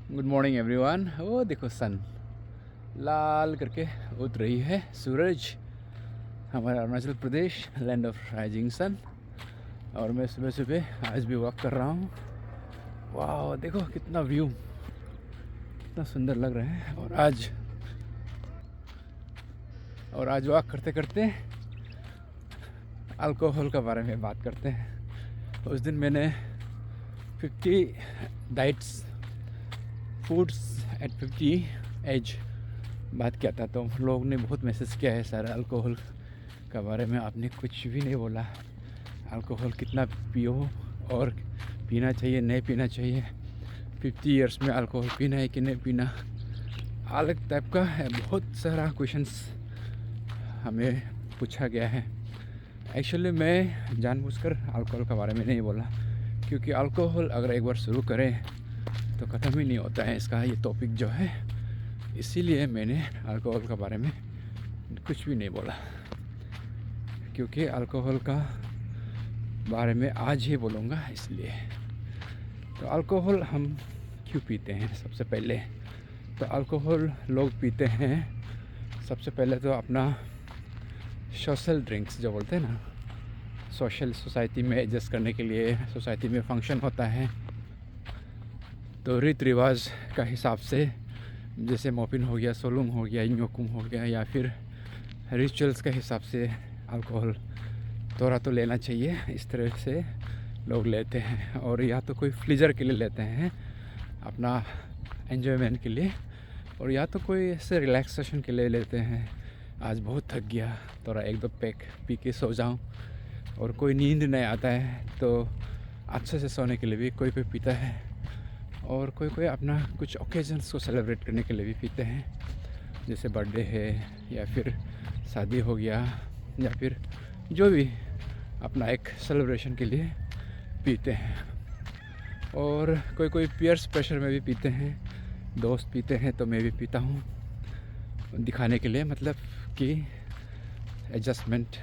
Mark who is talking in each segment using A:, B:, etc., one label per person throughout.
A: Good morning everyone. वो देखो सन लाल करके उठ रही है, सूरज। हमारा Arunachal Pradesh, land of rising sun. और मैं सुबह सुबह आज भी वॉक कर रहा हूँ। वाह, देखो कितना व्यू, कितना सुंदर लग रहा है। और आज वॉक करते करते अल्कोहल के बारे में बात करते हैं। उस दिन मैंने 50 डाइट्स फूड्स एट 50 एज बात किया था, तो लोग ने बहुत मैसेज किया है सर अल्कोहल के बारे में आपने कुछ भी नहीं बोला। अल्कोहल कितना पियो और पीना चाहिए नहीं पीना चाहिए, 50 इयर्स में अल्कोहल पीना है कि नहीं पीना, अलग टाइप का है। बहुत सारा क्वेश्चंस हमें पूछा गया है। एक्चुअली मैं जानबूझकर अल्कोहल के बारे में नहीं बोला, क्योंकि अल्कोहल अगर एक बार शुरू करें तो ख़त्म ही नहीं होता है इसका ये टॉपिक जो है। इसीलिए मैंने अल्कोहल के बारे में कुछ भी नहीं बोला, क्योंकि अल्कोहल का बारे में आज ही बोलूँगा इसलिए। तो अल्कोहल हम क्यों पीते हैं? सबसे पहले तो अल्कोहल लोग पीते हैं सबसे पहले तो अपना सोशल ड्रिंक्स जो बोलते हैं ना, सोशल सोसाइटी में एडजस्ट करने के लिए। सोसाइटी में फंक्शन होता है तो रीति रिवाज का हिसाब से, जैसे मोपिन हो गया, सोलुंग हो गया, न्योकुम हो गया, या फिर रिचुअल्स के हिसाब से अल्कोहल थोड़ा तो लेना चाहिए। इस तरह से लोग लेते हैं। और या तो कोई फ्लीजर के लिए लेते हैं, अपना एन्जॉयमेंट के लिए, और या तो कोई ऐसे रिलैक्सेशन के लिए लेते हैं। आज बहुत थक गया, थोड़ा एक दो पैक पी के सो जाऊँ। और कोई नींद नहीं आता है तो अच्छे से सोने के लिए भी कोई पीता है। और कोई अपना कुछ ओकेजन्स को सेलिब्रेट करने के लिए भी पीते हैं, जैसे बर्थडे है या फिर शादी हो गया, या फिर जो भी अपना एक सेलिब्रेशन के लिए पीते हैं। और कोई पीयर्स प्रेशर में भी पीते हैं, दोस्त पीते हैं तो मैं भी पीता हूँ, दिखाने के लिए, मतलब कि एडजस्टमेंट,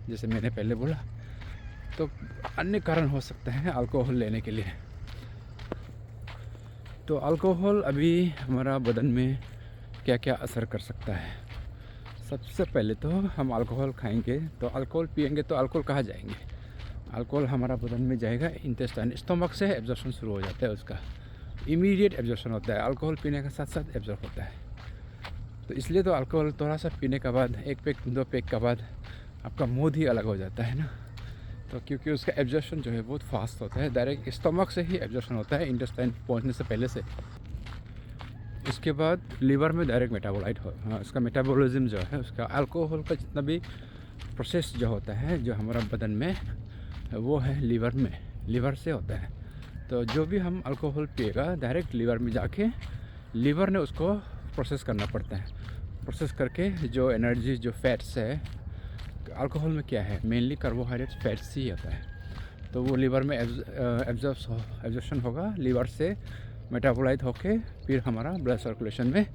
A: जैसे मैंने पहले बोला। तो अन्य कारण हो सकते हैं अल्कोहल लेने के लिए। तो अल्कोहल अभी हमारा बदन में क्या क्या असर कर सकता है? सबसे पहले तो हम अल्कोहल खाएंगे तो अल्कोहल पिएंगे तो अल्कोहल कहाँ जाएंगे? अल्कोहल हमारा बदन में जाएगा इंटेस्टाइन, स्टमक से एब्जॉर्प्शन शुरू हो जाता है, उसका इमीडिएट एब्जॉर्प्शन होता है। अल्कोहल पीने के साथ साथ एब्जॉर्ब होता है। तो इसलिए तो अल्कोहल थोड़ा सा पीने के बाद, एक पैक दो पैक के बाद आपका मूड ही अलग हो जाता है ना। तो क्योंकि उसका एब्जॉर्प्शन जो है बहुत फास्ट होता है, डायरेक्ट स्टमक से ही एब्जॉर्प्शन होता है इंटेस्टाइन पहुंचने से पहले से। इसके बाद लीवर में डायरेक्ट मेटाबोलाइट हो, उसका मेटाबॉलिज्म जो है, उसका अल्कोहल का जितना भी प्रोसेस जो होता है जो हमारा बदन में, वो है लीवर में, लीवर से होता है। तो जो भी हम अल्कोहल पिएगा डायरेक्ट लीवर में जाके लीवर ने उसको प्रोसेस करना पड़ता है। प्रोसेस करके जो एनर्जी, जो फैट्स है, अल्कोहल में क्या है, मेनली कार्बोहाइड्रेट्स, फैट्स ही होता है। तो वो लीवर में एब्जॉर्प्शन होगा, लीवर से मेटाबोलाइट होके फिर हमारा ब्लड सर्कुलेशन में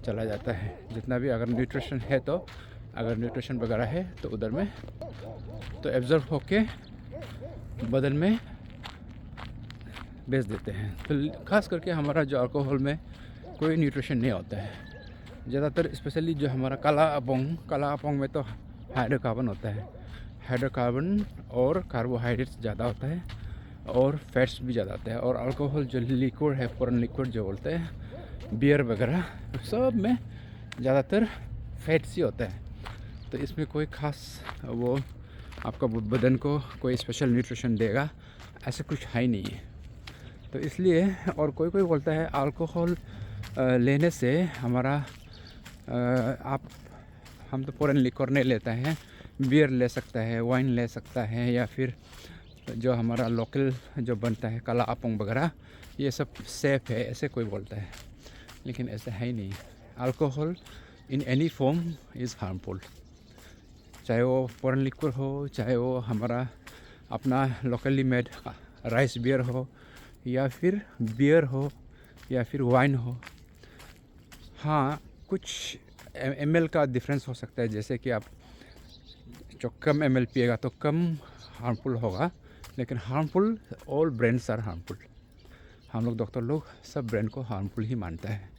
A: चला जाता है। जितना भी अगर न्यूट्रिशन है, तो अगर न्यूट्रिशन वगैरह है तो उधर में तो एब्जॉर्ब होके बदन में भेज देते हैं। तो खास करके हमारा जो अल्कोहल में कोई न्यूट्रिशन नहीं होता है ज़्यादातर, स्पेशली जो हमारा काला अपोंग में तो हाइड्रोकार्बन होता है। हाइड्रोकार्बन और कार्बोहाइड्रेट्स ज़्यादा होता है और फैट्स भी ज़्यादा होता है। और अल्कोहल जो लिक्विड है, फॉरेन लिक्विड जो बोलते हैं, बियर वगैरह, सब में ज़्यादातर फैट्स ही होता है। तो इसमें कोई ख़ास वो आपका बदन को कोई स्पेशल न्यूट्रिशन देगा ऐसा कुछ है ही नहीं है। तो इसलिए, और कोई बोलता है अल्कोहल लेने से हमारा हम तो फॉरेन लिक्विड नहीं लेते हैं, बियर ले सकता है, वाइन ले सकता है, या फिर जो हमारा लोकल जो बनता है काला अपोंग वगैरह, ये सब सेफ़ है, ऐसे कोई बोलता है। लेकिन ऐसा है ही नहीं। Alcohol in any form is harmful, चाहे वो फॉरेन लिक्विड हो, चाहे वो हमारा अपना लोकली मेड राइस बियर हो, या फिर बियर हो, या फिर वाइन हो। हाँ, कुछ ml का डिफरेंस हो सकता है, जैसे कि आप जो कम ml पिएगा तो कम हार्मफुल होगा, लेकिन harmful, all brands are harmful. हम लोग डॉक्टर लोग सब ब्रेन को हार्मफुल ही मानता है।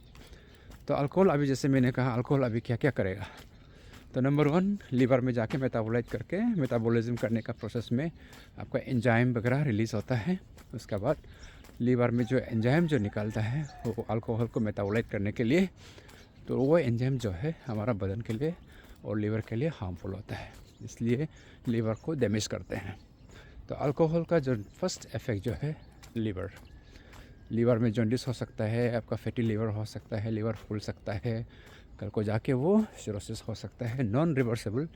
A: तो अल्कोहल अभी जैसे मैंने कहा, अल्कोहल अभी क्या क्या करेगा। तो नंबर 1, लीवर में जाके मेटाबोलाइज करके मेटाबॉलिज्म करने का प्रोसेस में आपका एंजाइम वगैरह रिलीज़ होता है। उसके बाद लीवर में जो एंजाइम जो निकलता है वो अल्कोहल को मेटाबोलाइज करने के लिए, तो वो एंजाइम जो है हमारा बदन के लिए और लीवर के लिए हार्मफुल होता है, इसलिए लीवर को डैमेज करते हैं। तो अल्कोहल का जो फर्स्ट इफेक्ट जो है लीवर में जॉन्डिस हो सकता है, आपका फैटी लीवर हो सकता है, लीवर फूल सकता है, कल को जाके वो सिरोसिस हो सकता है, नॉन रिवर्सिबल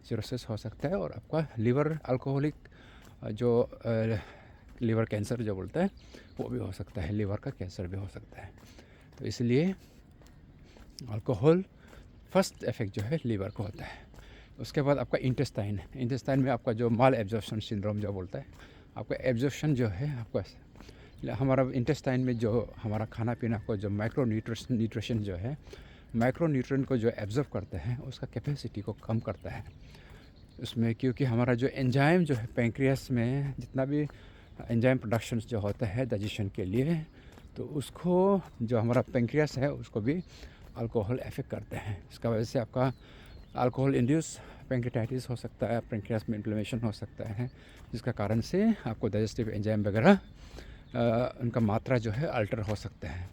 A: सिरोसिस हो सकता है, और आपका लीवर अल्कोहलिक जो लीवर कैंसर जो बोलता है वो भी हो सकता है, लीवर का कैंसर भी हो सकता है। तो इसलिए अल्कोहल फर्स्ट इफेक्ट जो है लीवर को होता है। उसके बाद आपका इंटेस्टाइन में आपका जो माल एब्जॉर्प्शन सिंड्रोम जो बोलता है, आपका एब्जॉर्प्शन जो है आपका हमारा इंटेस्टाइन में जो हमारा खाना पीना को जो माइक्रो न्यूट्रिशन जो है, माइक्रो न्यूट्रिएंट को जो एब्जॉर्ब करते हैं उसका कैपेसिटी को कम करता है उसमें, क्योंकि हमारा जो एंजाइम जो है पेंक्रियास में जितना भी एंजाइम प्रोडक्शन जो होता है डाइजेशन के लिए, तो उसको जो हमारा पेंक्रियास है उसको भी अल्कोहल इफेक्ट करते हैं। इसका वजह से आपका अल्कोहल इंड्यूस पेंक्रियाटाइटिस हो सकता है, पेंक्रियास में इन्फ्लेमेशन हो सकता है, जिसका कारण से आपको डाइजेस्टिव एंजाइम वगैरह उनका मात्रा जो है अल्टर हो सकता है।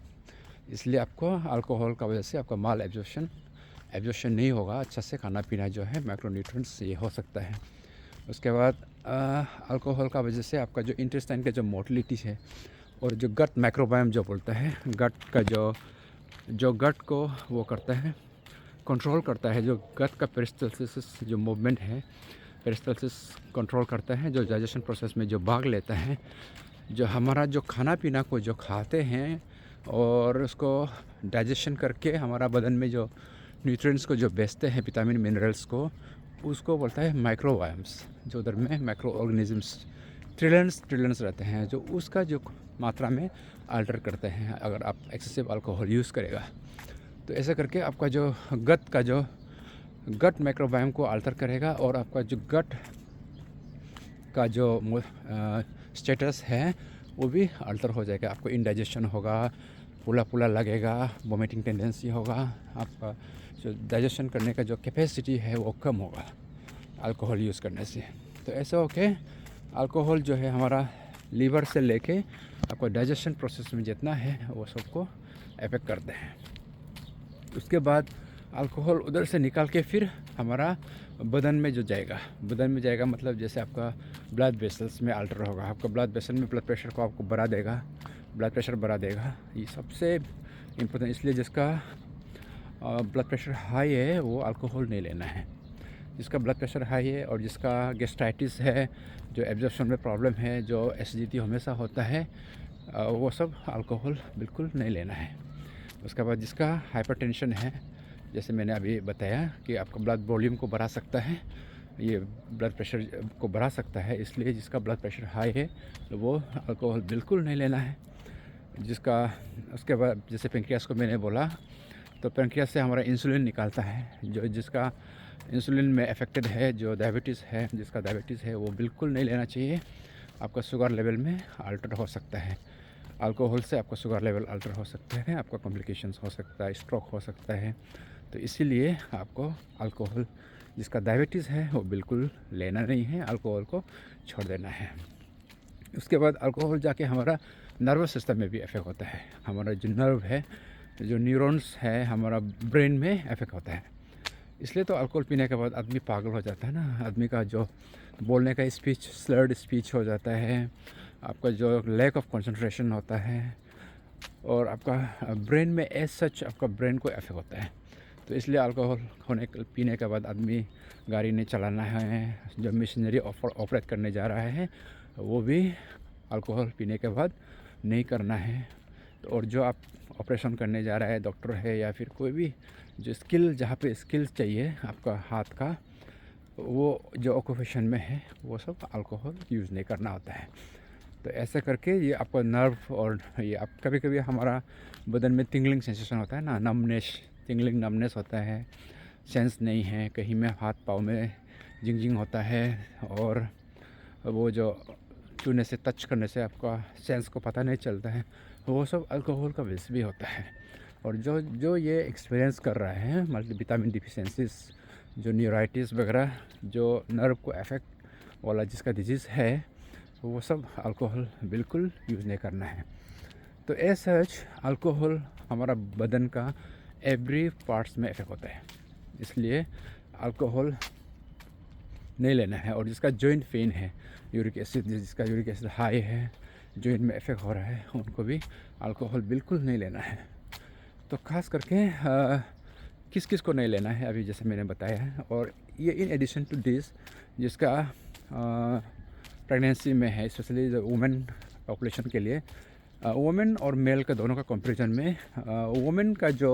A: इसलिए आपको अल्कोहल का वजह से आपका माल एब्जॉर्प्शन नहीं होगा, अच्छा से खाना पीना जो है माइक्रोन्यूट्रिएंट्स ये हो सकता है। उसके बाद अल्कोहल का वजह से आपका जो इंटेस्टाइन का जो मोटिलिटी है और जो गट माइक्रोबायोम जो बोलता है, गट का जो गट को वो करता है, कंट्रोल करता है, जो गट का पेरिस्टाल्सिस जो मूवमेंट है, पेरिस्टाल्सिस कंट्रोल करता है, जो डाइजेशन प्रोसेस में जो भाग लेता है, जो हमारा जो खाना पीना को जो खाते हैं और उसको डाइजेशन करके हमारा बदन में जो न्यूट्रिएंट्स को जो बेचते हैं, विटामिन मिनरल्स को, उसको बोलता है माइक्रोबायोम्स। जो उधर में माइक्रो ऑर्गेनिजम्स ट्रिलियंस रहते हैं, जो उसका जो मात्रा में अल्टर करते हैं अगर आप एक्सेसिव अल्कोहल यूज़ करेगा। तो ऐसा करके आपका जो गट माइक्रोबायोम को अल्टर करेगा और आपका जो गट का जो स्टेटस है वो भी अल्टर हो जाएगा। आपको इंडाइजेशन होगा, फूला लगेगा, वोमिटिंग टेंडेंसी होगा, आपका जो डाइजेशन करने का जो कैपेसिटी है वो कम होगा अल्कोहल यूज़ करने से। तो ऐसा होके अल्कोहल जो है हमारा लीवर से लेके आपको डाइजेशन प्रोसेस में जितना है वो सबको अफेक्ट करते हैं। उसके बाद अल्कोहल उधर से निकाल के फिर हमारा बदन में जाएगा मतलब जैसे आपका ब्लड वेसल्स में अल्टर होगा, आपका ब्लड वेसल में ब्लड प्रेशर को आपको बढ़ा देगा। ये सबसे इम्पोर्टेंट, इसलिए जिसका ब्लड प्रेशर हाई है वो अल्कोहल नहीं लेना है। जिसका ब्लड प्रेशर हाई है और जिसका गैस्ट्राइटिस है, जो एब्जॉर्प्शन में प्रॉब्लम है, जो एसिडिटी हमेशा होता है, वो सब अल्कोहल बिल्कुल नहीं लेना है। उसके बाद जिसका हाइपरटेंशन है, जैसे मैंने अभी बताया कि आपका ब्लड वॉल्यूम को बढ़ा सकता है, ये ब्लड प्रेशर को बढ़ा सकता है, इसलिए जिसका ब्लड प्रेशर हाई है तो वो अल्कोहल बिल्कुल नहीं लेना है। उसके बाद जैसे पेंक्रियास को मैंने बोला, तो पेंक्रियास से हमारा इंसुलिन निकालता है, जिसका इंसुलिन में अफेक्टेड है, जो जिसका डायबिटीज़ है वो बिल्कुल नहीं लेना चाहिए। आपका शुगर लेवल में अल्टर हो सकता है, अल्कोहल से आपका शुगर लेवल अल्टर हो सकता है, आपका कॉम्प्लिकेशंस हो सकता है, स्ट्रोक हो सकता है। तो इसीलिए आपको अल्कोहल, जिसका डायबिटीज़ है वो बिल्कुल लेना नहीं है, अल्कोहल को छोड़ देना है। उसके बाद अल्कोहल जाके हमारा नर्वस सिस्टम में भी इफेक्ट होता है। हमारा जो नर्व है, जो न्यूरॉन्स है हमारा ब्रेन में इफेक्ट होता है। इसलिए तो अल्कोहल पीने के बाद आदमी पागल हो जाता है ना, आदमी का जो बोलने का स्पीच स्लर्ड स्पीच हो जाता है, आपका जो लैक ऑफ कंसंट्रेशन होता है, और आपका ब्रेन में एज सच आपका ब्रेन को इफेक्ट होता है। तो इसलिए अल्कोहल पीने के बाद आदमी गाड़ी नहीं चलाना है, जो मशीनरी ऑपरेट करने जा रहा है वो भी अल्कोहल पीने के बाद नहीं करना है। तो और जो आप ऑपरेशन करने जा रहा है, डॉक्टर है या फिर कोई भी जो जहाँ पे स्किल चाहिए आपका हाथ का, वो जो ऑक्यूपेशन में है वो सब अल्कोहल यूज़ नहीं करना होता है। तो ऐसा करके ये आपका नर्व और ये आप कभी हमारा बदन में टिंगलिंग सेंसेशन होता है ना, टिंगलिंग नमनेस होता है, सेंस नहीं है, कहीं में हाथ पाँव में जिंग होता है, और वो जो छूने से टच करने से आपका सेंस को पता नहीं चलता है, वो सब अल्कोहल का वजह से भी होता है। और जो जो ये एक्सपीरियंस कर रहा है मल्टीविटामिन डिफिशिएंसीज, जो न्यूराइटिस वगैरह, जो नर्व को अफेक्ट वाला जिसका डिजीज़ है, वो सब अल्कोहल बिल्कुल यूज़ नहीं करना है। तो एज सच अल्कोहल हमारा बदन का एवरी पार्ट्स में इफेक्ट होता है, इसलिए अल्कोहल नहीं लेना है। और जिसका जॉइंट पेन है, यूरिक एसिड, जिसका यूरिक एसिड हाई है, जॉइंट में इफेक्ट हो रहा है, उनको भी अल्कोहल बिल्कुल नहीं लेना है। तो ख़ास करके किस किस को नहीं लेना है अभी जैसे मैंने बताया है। और ये इन एडिशन टू दिस जिसका प्रेगनेंसी में है, स्पेशली वुमेन पॉपुलेशन के लिए, वुमेन और मेल का दोनों का कंपैरिजन में वुमेन का जो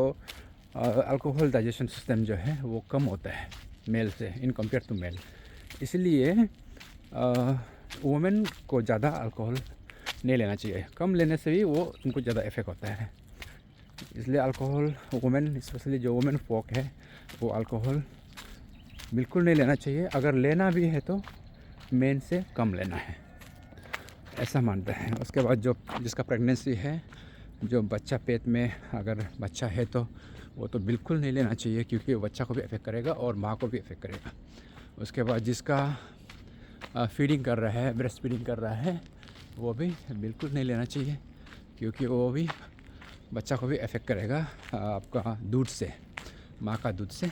A: अल्कोहल डाइजेशन सिस्टम जो है वो कम होता है मेल से इन कंपेयर टू मेल। इसलिए वुमेन को ज़्यादा अल्कोहल नहीं लेना चाहिए, कम लेने से भी वो उनको ज़्यादा इफेक्ट होता है। इसलिए अल्कोहल वुमेन, स्पेशली जो वुमेन फोक है, वो अल्कोहल बिल्कुल नहीं लेना चाहिए। अगर लेना भी है तो मेन से कम लेना है, ऐसा मानता है। उसके बाद जो जिसका प्रेगनेंसी है, जो बच्चा पेट में अगर बच्चा है तो वो तो बिल्कुल नहीं लेना चाहिए, क्योंकि वो बच्चा को भी अफेक्ट करेगा और माँ को भी अफेक्ट करेगा। उसके बाद जिसका फीडिंग कर रहा है, ब्रेस्ट फीडिंग कर रहा है, वो भी बिल्कुल नहीं लेना चाहिए, क्योंकि वो भी बच्चा को भी अफेक्ट करेगा आपका दूध से, माँ का दूध से।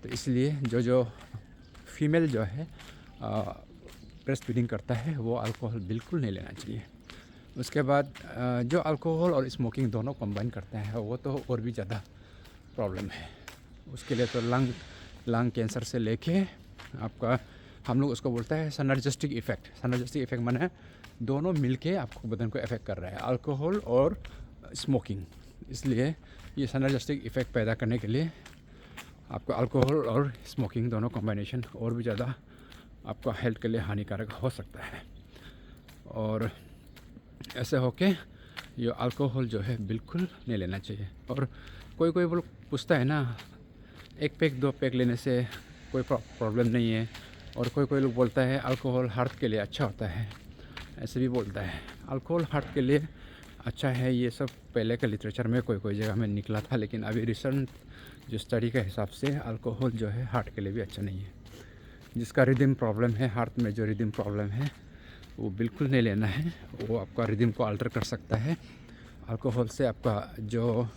A: तो इसलिए जो फीमेल जो है ब्रेस्ट फीडिंग करता है, वो अल्कोहल बिल्कुल नहीं लेना चाहिए। उसके बाद जो अल्कोहल और स्मोकिंग दोनों कंबाइन करते हैं, वो तो और भी ज़्यादा प्रॉब्लम है। उसके लिए तो लंग कैंसर से लेके आपका, हम लोग उसको बोलता है सिनर्जिस्टिक इफ़ेक्ट। सिनर्जिस्टिक इफ़ेक्ट माने दोनों मिलके आपको बदन को अफेक्ट कर रहा है, अल्कोहल और स्मोकिंग। इसलिए ये सिनर्जिस्टिक इफ़ेक्ट पैदा करने के लिए आपको अल्कोहल और स्मोकिंग दोनों कॉम्बिनेशन और भी ज़्यादा आपका हेल्थ के लिए हानिकारक हो सकता है। और ऐसे होके ये अल्कोहल जो है बिल्कुल नहीं लेना चाहिए। और कोई लोग पूछता है ना, 1 पैक 2 पैक लेने से कोई प्रॉब्लम नहीं है। और कोई लोग बोलता है अल्कोहल हार्ट के लिए अच्छा होता है, ऐसे भी बोलता है। अल्कोहल हार्ट के लिए अच्छा है, ये सब पहले के लिटरेचर में कोई जगह में निकला था, लेकिन अभी रिसेंट जो स्टडी के हिसाब से अल्कोहल जो है हार्ट के लिए भी अच्छा नहीं है। जिसका रिदम प्रॉब्लम है, हार्ट में जो रिदम प्रॉब्लम है, वो बिल्कुल नहीं लेना है, वो आपका रिदम को अल्टर कर सकता है। अल्कोहल से आपका जो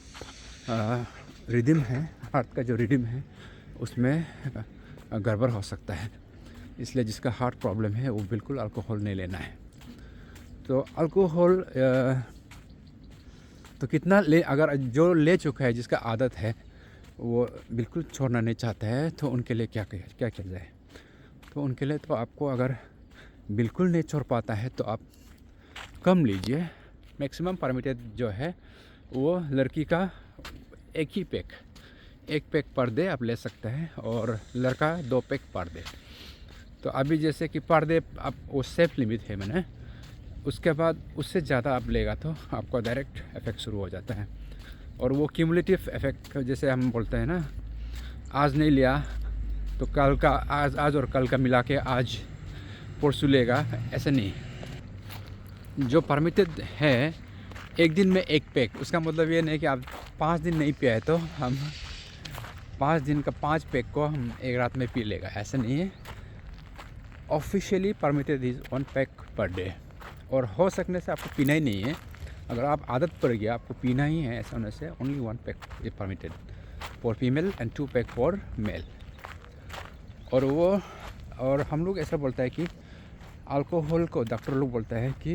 A: रिदम है, हार्ट का जो रिदम है, उसमें गड़बड़ हो सकता है। इसलिए जिसका हार्ट प्रॉब्लम है वो बिल्कुल अल्कोहल नहीं लेना है। तो अल्कोहल तो कितना ले, अगर जो ले चुका है, जिसका आदत है, वो बिल्कुल छोड़ना नहीं चाहता है, तो उनके लिए क्या किया जाए। तो उनके लिए तो आपको अगर बिल्कुल नहीं छोड़ पाता है तो आप कम लीजिए। मैक्सिमम परमिटेड जो है वो लड़की का 1 पैक पर डे आप ले सकते हैं, और लड़का 2 पैक पर डे। तो अभी जैसे कि पर डे आप वो सेफ लिमिट है मैंने, उसके बाद उससे ज़्यादा आप लेगा तो आपका डायरेक्ट इफेक्ट शुरू हो जाता है। और वो क्यूमुलेटिव इफेक्ट, जैसे हम बोलते हैं ना, आज नहीं लिया तो कल का, आज और कल का मिला के आज परसों लेगा, ऐसा नहीं। जो परमिटेड है 1 दिन में 1 पैक, उसका मतलब ये नहीं कि आप 5 दिन नहीं पिया है तो हम 5 दिन का 5 पैक को हम एक रात में पी लेगा, ऐसा नहीं है। Officially permitted is 1 pack per day. और हो सकने से आपको पीना ही नहीं है, अगर आप आदत पड़ गया आपको पीना ही है, ऐसा होने से only 1 pack is permitted for female and 2 pack for male. और हम लोग ऐसा बोलता है कि अल्कोहल को, डॉक्टर लोग बोलता है कि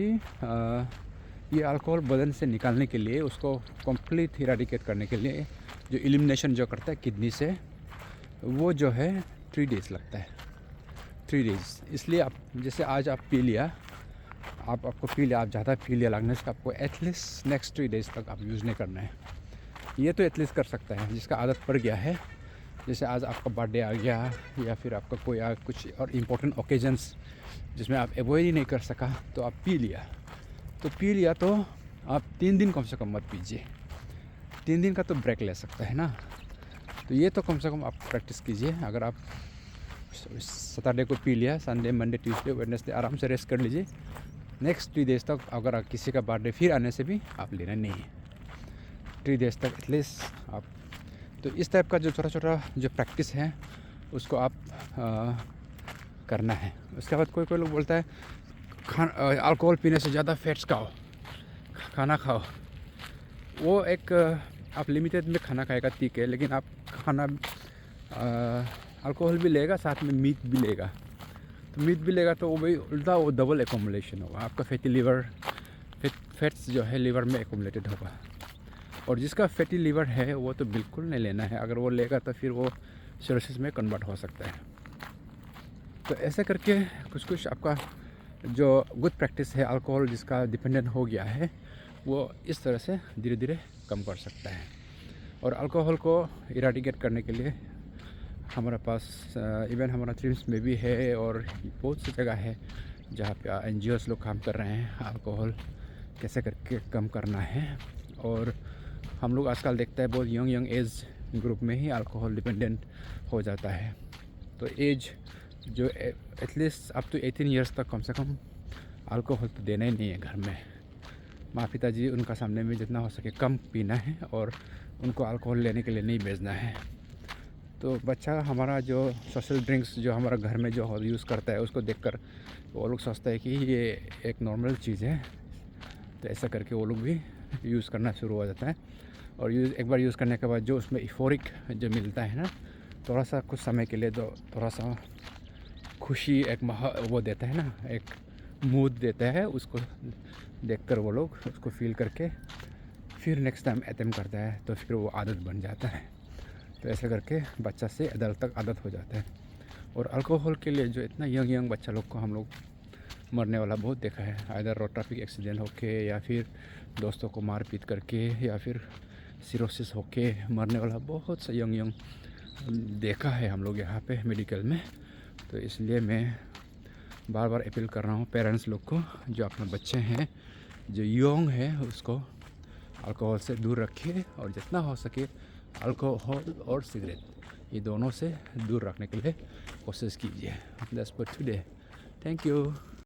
A: ये अल्कोहल बदन से निकालने के लिए, उसको कंप्लीट इराडिकेट करने के लिए, जो एलिमिनेशन जो करता है किडनी से, वो जो है 3 डेज़ लगता है, 3 डेज़। इसलिए आप जैसे आज आप पी लिया, आपको पी लिया, आप ज़्यादा पी लिया लगने से आपको एटलीस्ट नेक्स्ट 3 डेज़ तक आप यूज़ नहीं करना है। ये तो एटलीस्ट कर सकता है जिसका आदत पड़ गया है। जैसे आज आपका बर्थडे आ गया, या फिर आपका कोई कुछ और इम्पोर्टेंट ओकेजन्स जिसमें आप अवॉइड ही नहीं कर सका, तो आप पी लिया तो आप 3 दिन कम से कम मत पीजिए। 3 दिन का तो ब्रेक ले सकता है ना। तो ये तो कम से कम आप प्रैक्टिस कीजिए। अगर आप सैटरडे को पी लिया, संडे मंडे ट्यूसडे वेडनेसडे आराम से रेस्ट कर लीजिए, नेक्स्ट 3 डेज़ तक अगर किसी का बर्थडे फिर आने से भी आप लेना नहीं है। 3 डेज़ तक एटलीस्ट आप, तो इस टाइप का जो छोटा छोटा जो प्रैक्टिस है उसको आप करना है। उसके बाद कोई कोई लोग बोलता है अल्कोहल पीने से ज़्यादा फैट्स खाओ, खाना खाओ। वो एक आप लिमिटेड में खाना खाएगा ठीक है, लेकिन आप खाना अल्कोहल भी लेगा, साथ में मीट भी लेगा। तो मीट भी लेगा तो वो भी उल्टा वो डबल एकोमुलेशन होगा, आपका फैटी लिवर फैट्स जो है लिवर में एकोमुलेटेड होगा। और जिसका फैटी लिवर है वो तो बिल्कुल नहीं लेना है, अगर वो लेगा तो फिर वो सिरोसिस में कन्वर्ट हो सकता है। तो ऐसे करके कुछ कुछ आपका जो गुड प्रैक्टिस है, अल्कोहल जिसका डिपेंडेंट हो गया है वो इस तरह से धीरे धीरे कम कर सकता है। और अल्कोहल को इराडिकेट करने के लिए हमारे पास इवन हमारा ट्रिम्स में भी है और बहुत सी जगह है जहाँ पे NGOs लोग काम कर रहे हैं अल्कोहल कैसे करके कम करना है। और हम लोग आजकल देखते हैं बहुत यंग एज ग्रुप में ही अल्कोहल डिपेंडेंट हो जाता है। तो एज जो एटलीस्ट अप टू 18 ईयर्स तक कम से कम अल्कोहल तो देना ही नहीं है घर में। माँ पिताजी उनका सामने में जितना हो सके कम पीना है और उनको अल्कोहल लेने के लिए नहीं भेजना है। तो बच्चा हमारा जो सोशल ड्रिंक्स जो हमारा घर में जो यूज़ करता है उसको देखकर वो लोग सोचता है कि ये एक नॉर्मल चीज़ है, तो ऐसा करके वो लोग भी यूज़ करना शुरू हो जाता है। और एक बार यूज़ करने के बाद जो उसमें इफोरिक जो मिलता है ना, थोड़ा सा कुछ समय के लिए तो थोड़ा सा खुशी एक वो देता है ना, एक मूड देता है, उसको देखकर वो लोग उसको फील करके फिर नेक्स्ट टाइम अटेम्प्ट करता है, तो फिर वो आदत बन जाता है। तो ऐसे करके बच्चा से एडल्ट तक आदत हो जाता है। और अल्कोहल के लिए जो इतना यंग बच्चा लोग को हम लोग मरने वाला बहुत देखा है, आइदर रोड ट्रैफिक एक्सीडेंट होके या फिर दोस्तों को मार पीट करके या फिर सिरोसिस होके मरने वाला बहुत सा यंग देखा है हम लोग यहाँ पे मेडिकल में। तो इसलिए मैं बार बार अपील कर रहा हूँ पेरेंट्स लोग को, जो अपने बच्चे हैं जो यंग है उसको अल्कोहल से दूर रखिए और जितना हो सके अल्कोहल और सिगरेट ये दोनों से दूर रखने के लिए कोशिश कीजिए। That's for today. Thank you.